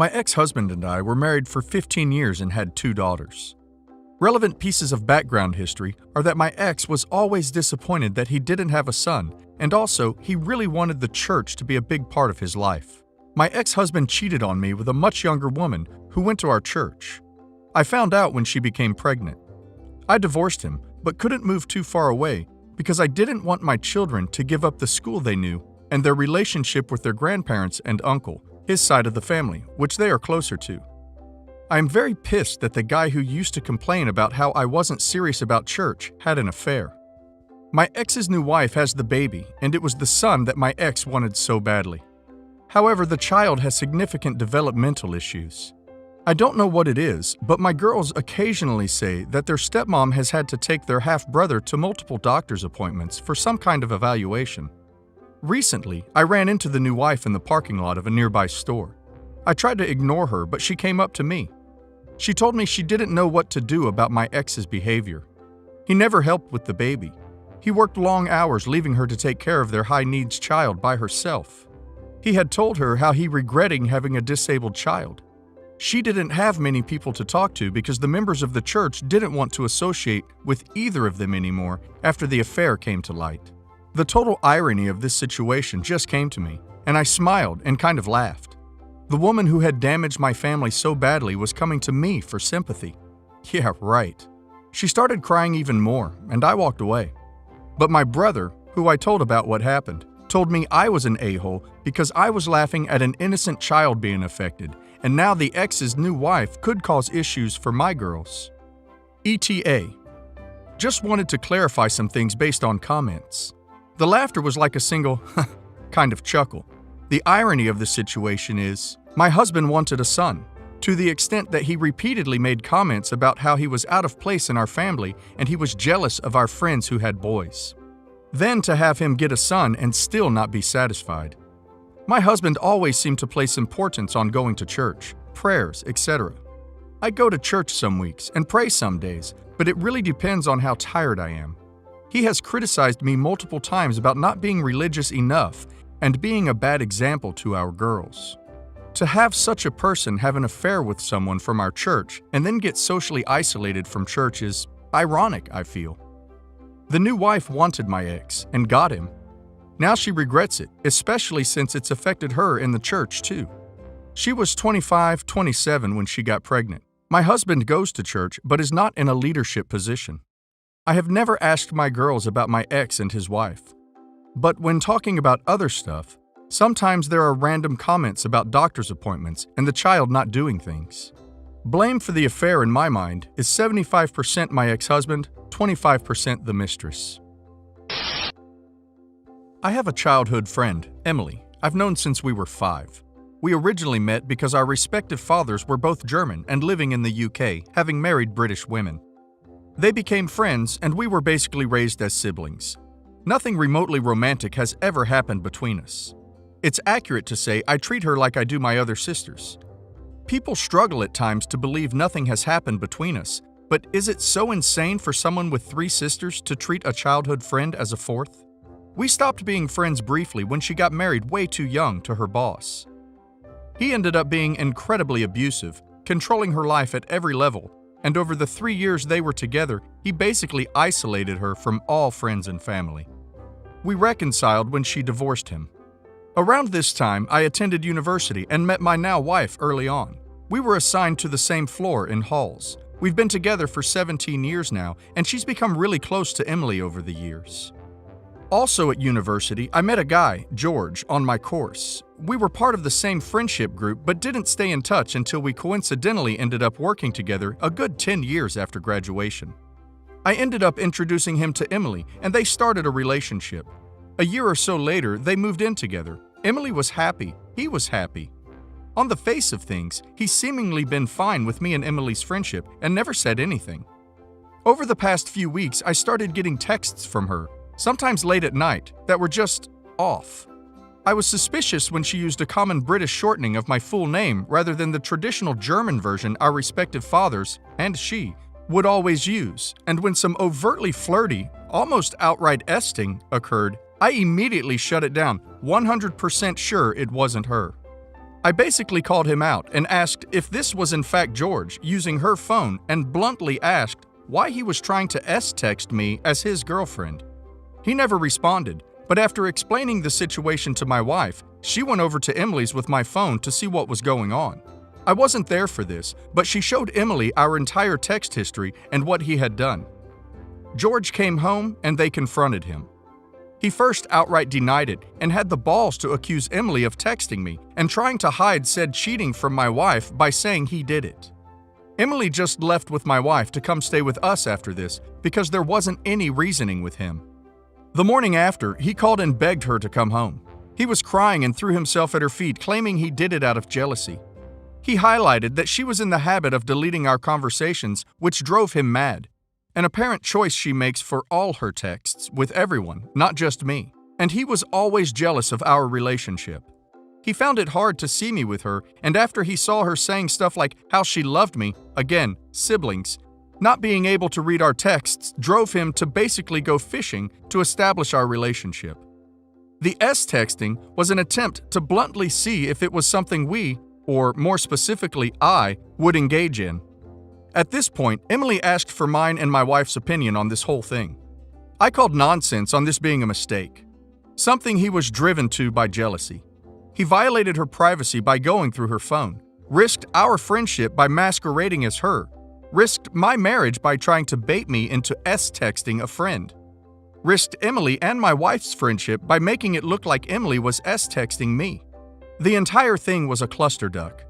My ex-husband and I were married for 15 years and had 2 daughters. Relevant pieces of background history are that my ex was always disappointed that he didn't have a son, and also he really wanted the church to be a big part of his life. My ex-husband cheated on me with a much younger woman who went to our church. I found out when she became pregnant. I divorced him, but couldn't move too far away because I didn't want my children to give up the school they knew and their relationship with their grandparents and uncle, his side of the family, which they are closer to. I am very pissed that the guy who used to complain about how I wasn't serious about church had an affair. My ex's new wife has the baby, and it was the son that my ex wanted so badly. However, the child has significant developmental issues. I don't know what it is, but my girls occasionally say that their stepmom has had to take their half-brother to multiple doctor's appointments for some kind of evaluation. Recently, I ran into the new wife in the parking lot of a nearby store. I tried to ignore her, but she came up to me. She told me she didn't know what to do about my ex's behavior. He never helped with the baby. He worked long hours leaving her to take care of their high-needs child by herself. He had told her how he regretting having a disabled child. She didn't have many people to talk to because the members of the church didn't want to associate with either of them anymore after the affair came to light. The total irony of this situation just came to me, and I smiled and kind of laughed. The woman who had damaged my family so badly was coming to me for sympathy. Yeah, right. She started crying even more, and I walked away. But my brother, who I told about what happened, told me I was an a-hole because I was laughing at an innocent child being affected, and now the ex's new wife could cause issues for my girls. ETA. Just wanted to clarify some things based on comments. The laughter was like a single kind of chuckle. The irony of the situation is, my husband wanted a son, to the extent that he repeatedly made comments about how he was out of place in our family and he was jealous of our friends who had boys. Then to have him get a son and still not be satisfied. My husband always seemed to place importance on going to church, prayers, etc. I go to church some weeks and pray some days, but it really depends on how tired I am. He has criticized me multiple times about not being religious enough and being a bad example to our girls. To have such a person have an affair with someone from our church and then get socially isolated from church is ironic, I feel. The new wife wanted my ex and got him. Now she regrets it, especially since it's affected her in the church too. She was 25, 27 when she got pregnant. My husband goes to church but is not in a leadership position. I have never asked my girls about my ex and his wife. But when talking about other stuff, sometimes there are random comments about doctor's appointments and the child not doing things. Blame for the affair in my mind is 75% my ex-husband, 25% the mistress. I have a childhood friend, Emily, I've known since we were 5. We originally met because our respective fathers were both German and living in the UK, having married British women. They became friends and we were basically raised as siblings. Nothing remotely romantic has ever happened between us. It's accurate to say I treat her like I do my other sisters. People struggle at times to believe nothing has happened between us, but is it so insane for someone with 3 sisters to treat a childhood friend as a 4th? We stopped being friends briefly when she got married way too young to her boss. He ended up being incredibly abusive, controlling her life at every level, and over the 3 years they were together, he basically isolated her from all friends and family. We reconciled when she divorced him. Around this time, I attended university and met my now wife early on. We were assigned to the same floor in halls. We've been together for 17 years now, and she's become really close to Emily over the years. Also at university, I met a guy, George, on my course. We were part of the same friendship group but didn't stay in touch until we coincidentally ended up working together a good 10 years after graduation. I ended up introducing him to Emily, and they started a relationship. A year or so later, they moved in together. Emily was happy. He was happy. On the face of things, he's seemingly been fine with me and Emily's friendship and never said anything. Over the past few weeks, I started getting texts from her, sometimes late at night, that were just off. I was suspicious when she used a common British shortening of my full name rather than the traditional German version our respective fathers, and she, would always use, and when some overtly flirty, almost outright esting occurred, I immediately shut it down, 100% sure it wasn't her. I basically called him out and asked if this was in fact George using her phone and bluntly asked why he was trying to S-text me as his girlfriend. He never responded, but after explaining the situation to my wife, she went over to Emily's with my phone to see what was going on. I wasn't there for this, but she showed Emily our entire text history and what he had done. George came home and they confronted him. He first outright denied it and had the balls to accuse Emily of texting me and trying to hide said cheating from my wife by saying he did it. Emily just left with my wife to come stay with us after this because there wasn't any reasoning with him. The morning after, he called and begged her to come home. He was crying and threw himself at her feet, claiming he did it out of jealousy. He highlighted that she was in the habit of deleting our conversations, which drove him mad. An apparent choice she makes for all her texts, with everyone, not just me, and he was always jealous of our relationship. He found it hard to see me with her, and after he saw her saying stuff like how she loved me, again, siblings, not being able to read our texts drove him to basically go fishing to establish our relationship. The S-texting was an attempt to bluntly see if it was something we, or more specifically I, would engage in. At this point, Emily asked for mine and my wife's opinion on this whole thing. I called nonsense on this being a mistake, something he was driven to by jealousy. He violated her privacy by going through her phone, risked our friendship by masquerading as her, risked my marriage by trying to bait me into S-texting a friend, risked Emily and my wife's friendship by making it look like Emily was S-texting me. The entire thing was a clusterfuck.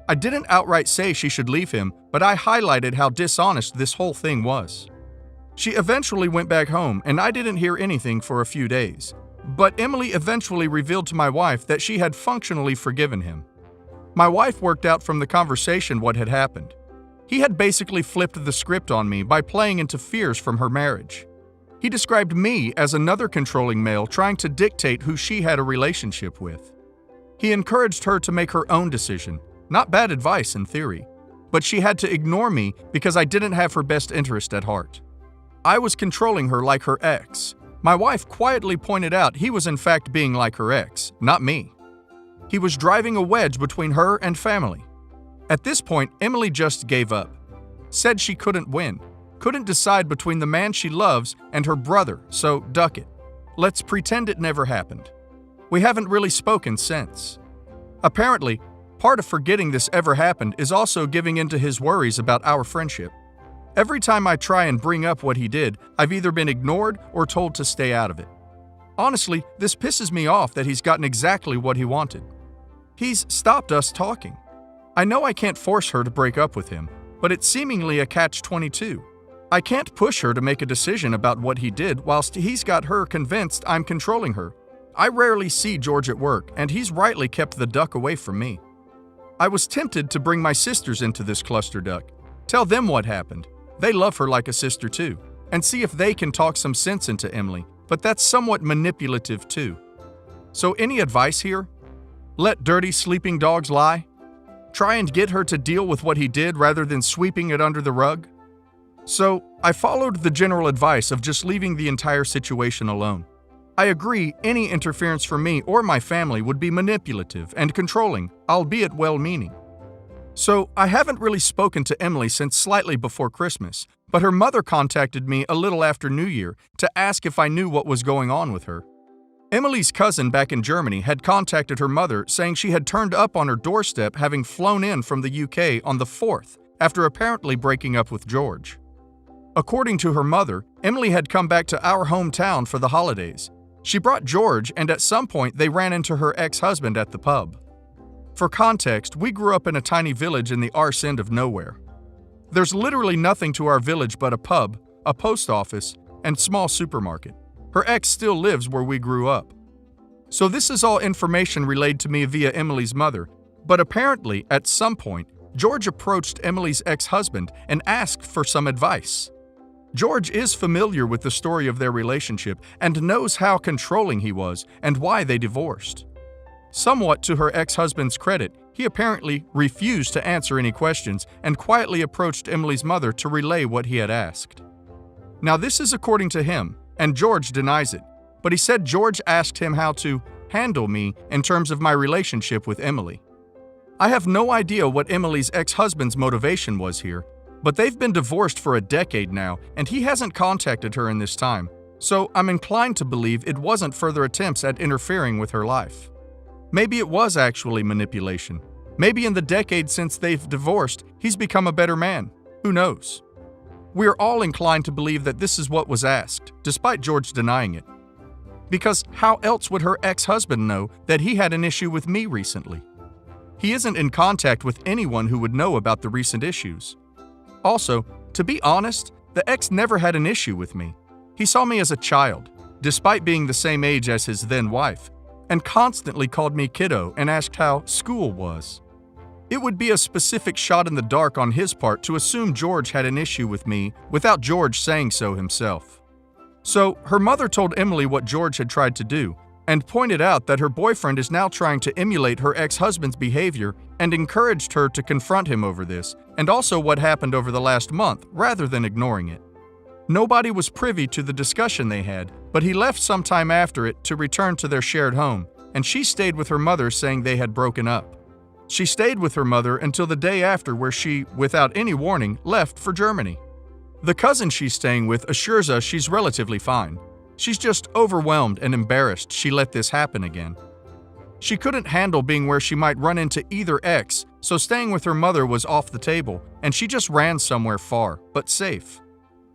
I didn't outright say she should leave him, but I highlighted how dishonest this whole thing was. She eventually went back home, and I didn't hear anything for a few days. But Emily eventually revealed to my wife that she had functionally forgiven him. My wife worked out from the conversation what had happened. He had basically flipped the script on me by playing into fears from her marriage. He described me as another controlling male trying to dictate who she had a relationship with. He encouraged her to make her own decision. Not bad advice in theory, but she had to ignore me because I didn't have her best interest at heart. I was controlling her like her ex. My wife quietly pointed out he was in fact being like her ex, not me. He was driving a wedge between her and family. At this point, Emily just gave up. Said she couldn't win, couldn't decide between the man she loves and her brother, so duck it. Let's pretend it never happened. We haven't really spoken since. Apparently, part of forgetting this ever happened is also giving in to his worries about our friendship. Every time I try and bring up what he did, I've either been ignored or told to stay out of it. Honestly, this pisses me off that he's gotten exactly what he wanted. He's stopped us talking. I know I can't force her to break up with him, but it's seemingly a catch-22. I can't push her to make a decision about what he did whilst he's got her convinced I'm controlling her. I rarely see George at work, and he's rightly kept the duck away from me. I was tempted to bring my sisters into this clusterfuck, tell them what happened. They love her like a sister too, and see if they can talk some sense into Emily, but that's somewhat manipulative too. So any advice here? Let dirty sleeping dogs lie? Try and get her to deal with what he did rather than sweeping it under the rug? So I followed the general advice of just leaving the entire situation alone. I agree any interference from me or my family would be manipulative and controlling, albeit well-meaning. So I haven't really spoken to Emily since slightly before Christmas, but her mother contacted me a little after New Year to ask if I knew what was going on with her. Emily's cousin back in Germany had contacted her mother saying she had turned up on her doorstep having flown in from the UK on the 4th after apparently breaking up with George. According to her mother, Emily had come back to our hometown for the holidays. She brought George, and at some point they ran into her ex-husband at the pub. For context, we grew up in a tiny village in the arse end of nowhere. There's literally nothing to our village but a pub, a post office, and small supermarket. Her ex still lives where we grew up. So this is all information relayed to me via Emily's mother, but apparently, at some point, George approached Emily's ex-husband and asked for some advice. George is familiar with the story of their relationship and knows how controlling he was and why they divorced. Somewhat to her ex-husband's credit, he apparently refused to answer any questions and quietly approached Emily's mother to relay what he had asked. Now this is according to him, and George denies it, but he said George asked him how to handle me in terms of my relationship with Emily. I have no idea what Emily's ex-husband's motivation was here, but they've been divorced for a decade now, and he hasn't contacted her in this time, so I'm inclined to believe it wasn't further attempts at interfering with her life. Maybe it was actually manipulation. Maybe in the decade since they've divorced, he's become a better man. Who knows? We are all inclined to believe that this is what was asked, despite George denying it. Because how else would her ex-husband know that he had an issue with me recently? He isn't in contact with anyone who would know about the recent issues. Also, to be honest, the ex never had an issue with me. He saw me as a child, despite being the same age as his then-wife, and constantly called me kiddo and asked how school was. It would be a specific shot in the dark on his part to assume George had an issue with me without George saying so himself. So, her mother told Emily what George had tried to do, and pointed out that her boyfriend is now trying to emulate her ex-husband's behavior and encouraged her to confront him over this, and also what happened over the last month, rather than ignoring it. Nobody was privy to the discussion they had, but he left sometime after it to return to their shared home, and she stayed with her mother saying they had broken up. She stayed with her mother until the day after, where she, without any warning, left for Germany. The cousin she's staying with assures us she's relatively fine. She's just overwhelmed and embarrassed she let this happen again. She couldn't handle being where she might run into either ex, so staying with her mother was off the table, and she just ran somewhere far, but safe.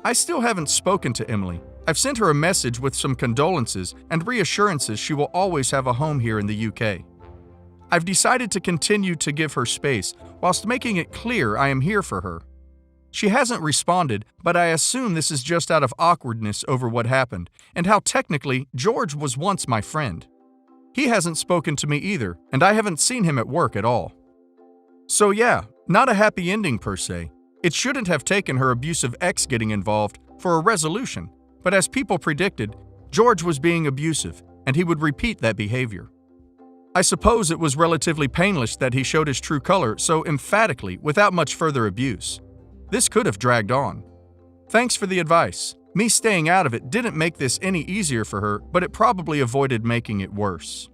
I still haven't spoken to Emily. I've sent her a message with some condolences and reassurances she will always have a home here in the UK. I've decided to continue to give her space, whilst making it clear I am here for her. She hasn't responded, but I assume this is just out of awkwardness over what happened, and how technically George was once my friend. He hasn't spoken to me either, and I haven't seen him at work at all. So yeah, not a happy ending per se. It shouldn't have taken her abusive ex getting involved for a resolution, but as people predicted, George was being abusive, and he would repeat that behavior. I suppose it was relatively painless that he showed his true color so emphatically without much further abuse. This could have dragged on. Thanks for the advice. Me staying out of it didn't make this any easier for her, but it probably avoided making it worse.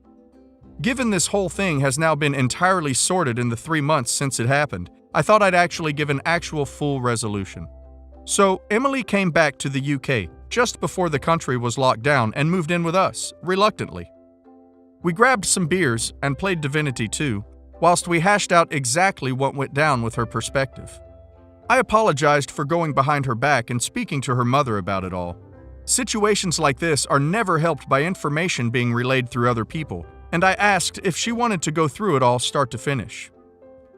Given this whole thing has now been entirely sorted in the 3 months since it happened, I thought I'd actually give an actual full resolution. So, Emily came back to the UK just before the country was locked down and moved in with us, reluctantly. We grabbed some beers and played Divinity 2, whilst we hashed out exactly what went down with her perspective. I apologized for going behind her back and speaking to her mother about it all. Situations like this are never helped by information being relayed through other people, and I asked if she wanted to go through it all start to finish.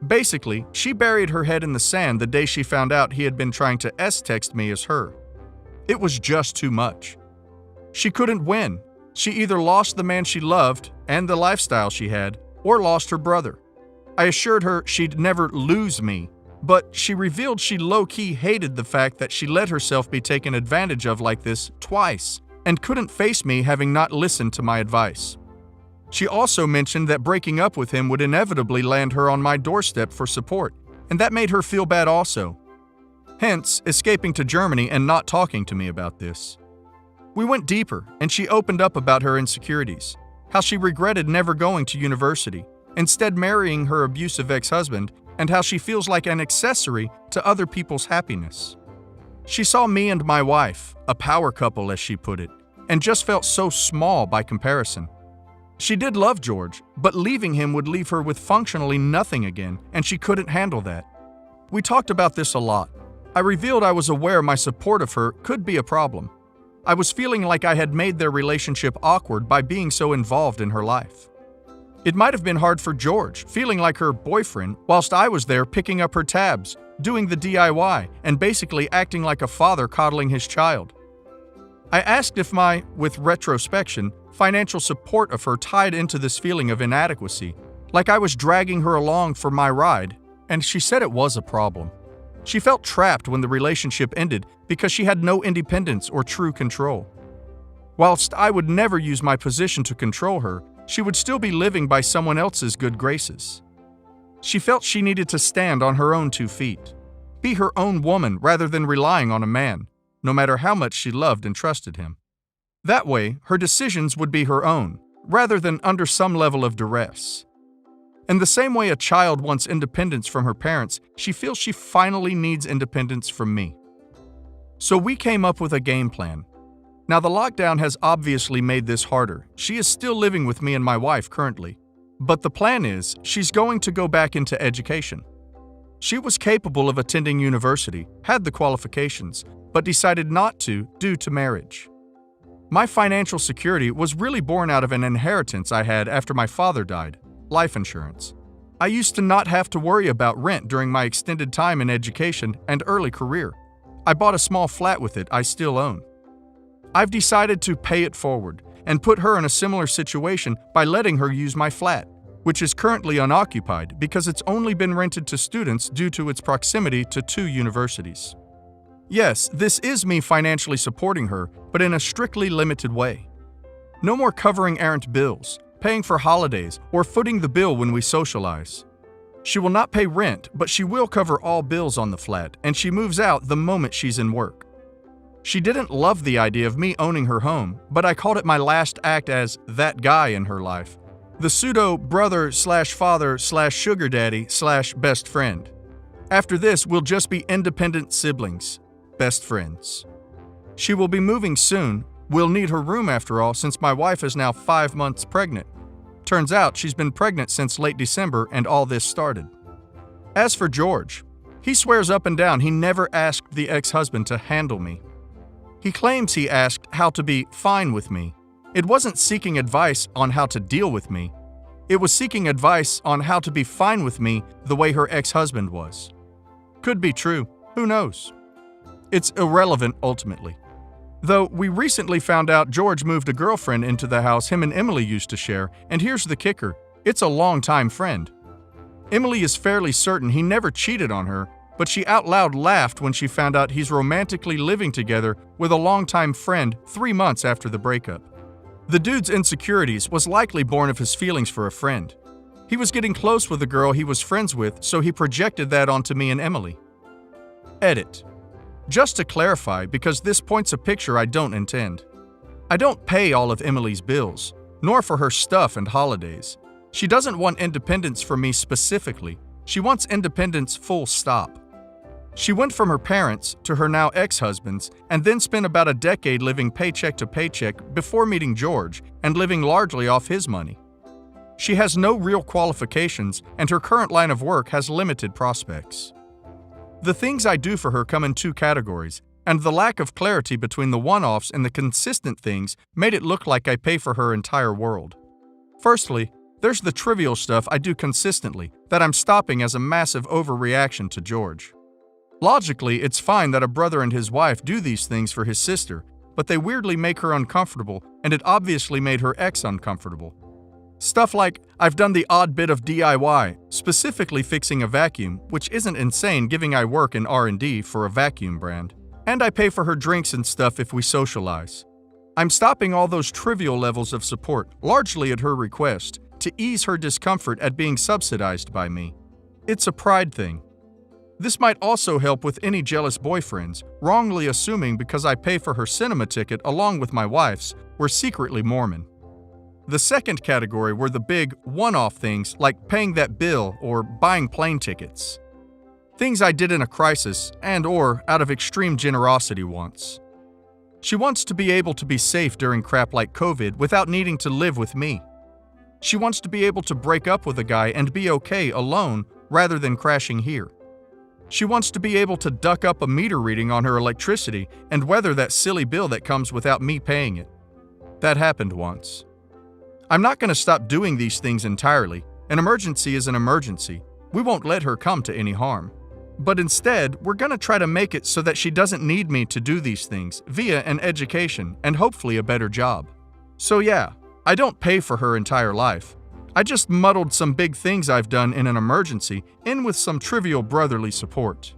Basically, she buried her head in the sand the day she found out he had been trying to text me as her. It was just too much. She couldn't win. She either lost the man she loved and the lifestyle she had, or lost her brother. I assured her she'd never lose me, but she revealed she low-key hated the fact that she let herself be taken advantage of like this twice, and couldn't face me having not listened to my advice. She also mentioned that breaking up with him would inevitably land her on my doorstep for support, and that made her feel bad also. Hence, escaping to Germany and not talking to me about this. We went deeper, and she opened up about her insecurities, how she regretted never going to university, instead marrying her abusive ex-husband, and how she feels like an accessory to other people's happiness. She saw me and my wife, a power couple as she put it, and just felt so small by comparison. She did love George, but leaving him would leave her with functionally nothing again, and she couldn't handle that. We talked about this a lot. I revealed I was aware my support of her could be a problem. I was feeling like I had made their relationship awkward by being so involved in her life. It might have been hard for George, feeling like her boyfriend, whilst I was there picking up her tabs, doing the DIY, and basically acting like a father coddling his child. I asked if my, with retrospection, financial support of her tied into this feeling of inadequacy, like I was dragging her along for my ride, and she said it was a problem. She felt trapped when the relationship ended because she had no independence or true control. Whilst I would never use my position to control her, she would still be living by someone else's good graces. She felt she needed to stand on her own 2 feet, be her own woman rather than relying on a man, no matter how much she loved and trusted him. That way, her decisions would be her own, rather than under some level of duress. In the same way a child wants independence from her parents, she feels she finally needs independence from me. So we came up with a game plan. Now the lockdown has obviously made this harder. She is still living with me and my wife currently. But the plan is, she's going to go back into education. She was capable of attending university, had the qualifications, but decided not to due to marriage. My financial security was really born out of an inheritance I had after my father died, life insurance. I used to not have to worry about rent during my extended time in education and early career. I bought a small flat with it I still own. I've decided to pay it forward and put her in a similar situation by letting her use my flat, which is currently unoccupied because it's only been rented to students due to its proximity to 2 universities. Yes, this is me financially supporting her, but in a strictly limited way. No more covering errant bills, paying for holidays, or footing the bill when we socialize. She will not pay rent, but she will cover all bills on the flat, and she moves out the moment she's in work. She didn't love the idea of me owning her home, but I called it my last act as that guy in her life. The pseudo brother/father/sugar daddy/best friend. After this, we'll just be independent siblings, best friends. She will be moving soon. We'll need her room after all, since my wife is now 5 months pregnant. Turns out she's been pregnant since late December and all this started. As for George, he swears up and down he never asked the ex-husband to handle me. He claims he asked how to be fine with me. It wasn't seeking advice on how to deal with me. It was seeking advice on how to be fine with me the way her ex-husband was. Could be true, who knows? It's irrelevant ultimately. Though we recently found out George moved a girlfriend into the house him and Emily used to share, and here's the kicker, it's a longtime friend. Emily is fairly certain he never cheated on her, but she out loud laughed when she found out he's romantically living together with a longtime friend 3 months after the breakup. The dude's insecurities was likely born of his feelings for a friend. He was getting close with a girl he was friends with, so he projected that onto me and Emily. Edit. Just to clarify, because this points a picture I don't intend. I don't pay all of Emily's bills, nor for her stuff and holidays. She doesn't want independence from me specifically. She wants independence full stop. She went from her parents to her now ex-husband's and then spent about a decade living paycheck to paycheck before meeting George and living largely off his money. She has no real qualifications and her current line of work has limited prospects. The things I do for her come in 2 categories, and the lack of clarity between the one-offs and the consistent things made it look like I pay for her entire world. Firstly, there's the trivial stuff I do consistently that I'm stopping as a massive overreaction to George. Logically, it's fine that a brother and his wife do these things for his sister, but they weirdly make her uncomfortable, and it obviously made her ex uncomfortable. Stuff like, I've done the odd bit of DIY, specifically fixing a vacuum, which isn't insane given I work in R&D for a vacuum brand, and I pay for her drinks and stuff if we socialize. I'm stopping all those trivial levels of support, largely at her request, to ease her discomfort at being subsidized by me. It's a pride thing. This might also help with any jealous boyfriends, wrongly assuming because I pay for her cinema ticket along with my wife's, we're secretly Mormon. The second category were the big, one-off things like paying that bill or buying plane tickets. Things I did in a crisis and/or out of extreme generosity once. She wants to be able to be safe during crap like COVID without needing to live with me. She wants to be able to break up with a guy and be okay alone rather than crashing here. She wants to be able to duck up a meter reading on her electricity and weather that silly bill that comes without me paying it. That happened once. I'm not going to stop doing these things entirely. An emergency is an emergency. We won't let her come to any harm. But instead, we're going to try to make it so that she doesn't need me to do these things via an education and hopefully a better job. So yeah, I don't pay for her entire life. I just muddled some big things I've done in an emergency in with some trivial brotherly support.